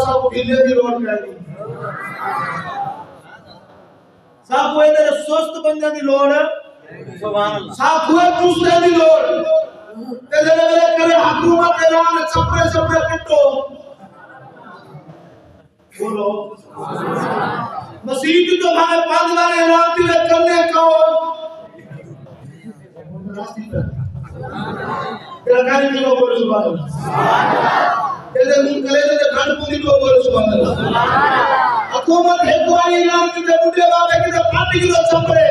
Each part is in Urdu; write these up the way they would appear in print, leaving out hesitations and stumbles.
سب ڈھیلے دی روڈ کرنی سب کوئی تیرے سست بندے دی لوڑ سب کوئی دوسرے دی لوڑ تیرے لئے کرے حکومت اعلان چپرے چپرے پٹو بولو مسیح تو بھائی پانچ بار اعلان دیئے کرنے کا تیرا کاری کی کو بولے سبحان اللہ تیرے من کلے تیرے گھر پوری کو بولے سبحان اللہ حکومت حکوانی اعلان دیئے بڑھے بابے کی تو پاٹی کی تو چپرے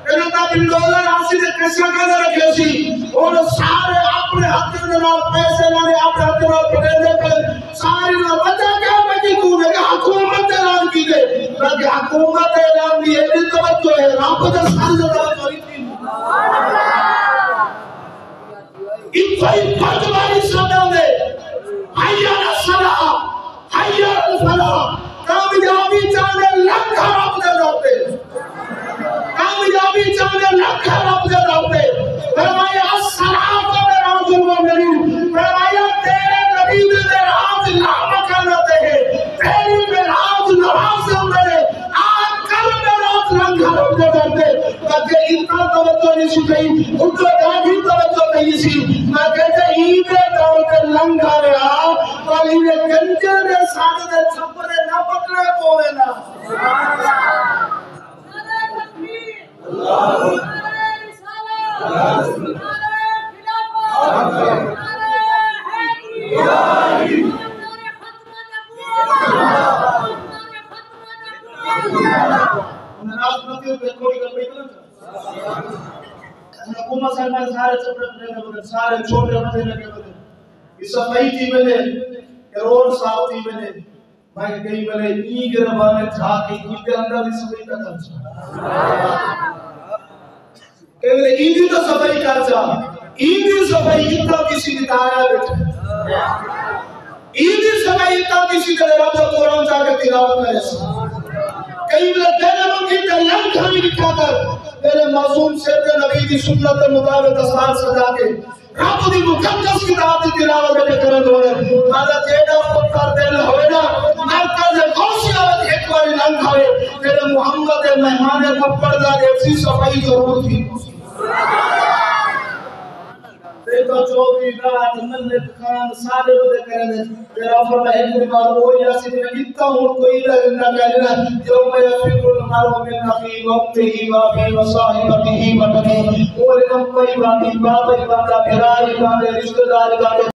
تیرے تابل ڈالر آسی دے کیسا کھانا رکھے سی اور سارے اپنے ہاتھ میں پیسے لانے اپنے ہاتھ میں پڑے دے کر ساری نہ بچا کیا بچی کونے کہ حکومت اعلان کی دے تاکہ حکومت اعلان دیئے دل توجہ ہے رب دے سال سے توجہ نہیں تھی انتہائی پاجوانی صدا دے حیّا الصلاح حیّا الفلاح کامیابی چاہنے لکھا رب دے دوتے کامیابی چاہنے لکھا رب دے دوتے فرمایا السلام و راز المؤمنین فرمایا تیرے نبی دے راز لا مکانتے ہیں تیری میں راز نواز میرے آج کل میں راز لنگھا رب دے دوتے تاکہ اتنا توجہ نہیں سکھئی ان کو جاگی توجہ نہیں سی میں کہتے عید دور کے لنگھا رہا والی نے گنجے نے ساتھ دے چھپنے نہ پکڑے پوے نا سارے چھوٹے بندے لگے بندے اس صفائی تھی ملے روڈ صاف تھی ملے بھائی کئی ملے ای گربانے جھا کے کے اندر اس صفائی کا کرچا کہ ملے ای دی تو صفائی کرچا ای دی صفائی اتنا کسی کی دایا بیٹھے ای دی صفائی اتنا کسی کے رب جو قرآن جا کے تلاوت کرے کئی ملے تیرے ممکن تے لنگ ہمیں لکھا کر تیرے معصوم سے تے نبی دی سنت مطابق دستار سجا کے رب دی مقدس کتاب دی تلاوت میں کرن ہوئے ماذا جیڑا پتر دل ہوئے نا مرکز غوثیہ وقت ایک باری لنگ ہوئے تیرے محمد مہمان کو پردہ ایسی صفائی ضرور تھی تو چوبی رات منت خان سارے بدے کرنے تیرا فرمایا ہے کہ بار وہ یاسین میں کتنا ہوں کوئی نہ کہنا یوم یفر المرء من اخیہ و امہ و ابیہ و صاحبتہ و بنیہ اور کوئی بات بھرائی بات رشتہ دار